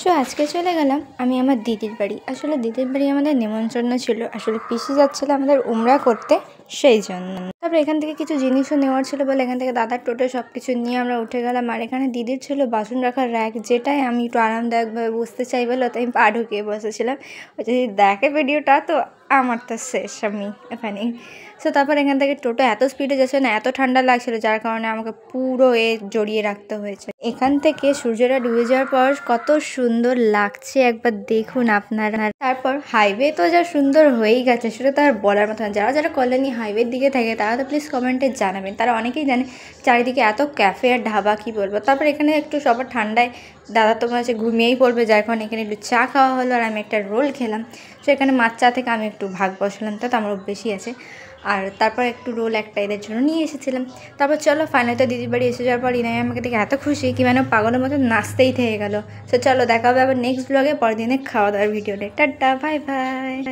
So আজকে চলে গেলাম আমি আমার দিদির বাড়ি। আসলে দিদির বাড়ি আমাদের নিমন্ত্রণ ছিল, আসলে পিসি যাচ্ছিলো আমাদের উমরা করতে, সেই জন্য। তারপরে এখান থেকে কিছু জিনিসও নেওয়ার ছিল বলে এখান থেকে দাদার টোটো সব কিছু নিয়ে আমরা উঠে গেলাম। আর এখানে দিদির ছিল বাসন রাখার র্যাক, যেটাই আমি একটু আরামদায়কভাবে বসতে চাই বলে তাই আমি পা ঢুকিয়ে বসেছিলাম। যদি দেখে ভিডিওটা তো আমার তো শেষ, আমি এখানেই। সো তারপর এখান থেকে টোটো এত স্পিডে যাচ্ছে না, এত ঠান্ডা লাগছিল যার কারণে আমাকে পুরো জড়িয়ে রাখতে হয়েছে। এখান থেকে সূর্যটা ডুবে যাওয়ার পর কত সুন্দর লাগছে একবার দেখুন আপনারা। তারপর হাইওয়ে তো যা সুন্দর হয়েই গেছে সেটা তো আর বলার মতো না। যারা যারা কল্যাণী হাইওয়ের দিকে থাকে তারা তো প্লিজ কমেন্টে জানাবেন। তারা অনেকেই জানে চারিদিকে এত ক্যাফে আর ঢাবা, কী বলবো। তারপর এখানে একটু সবার ঠান্ডায় দাদা তো মনে হচ্ছে ঘুমিয়েই পড়বে, যার কারণে এখানে একটু চা খাওয়া হলো আর আমি একটা রোল খেলাম। সো এখানে মাছ চা থেকে আমি একটু ভাগ বসালাম, তো আমার বেশি আছে। আর তারপর একটু রোল একটা এদের জন্য নিয়ে এসেছিলাম। তারপর চলো ফাইনালি তো দিদির বাড়ি এসে যাওয়ার পর ইনাই আমাকে দেখে এত খুশি কি মানে পাগলের মতো নাচতেই থেকে গেল। সো চলো দেখা হবে আবার নেক্সট ব্লগে পরের দিনে খাওয়া দাওয়ার ভিডিওতে। Tata, bye bye.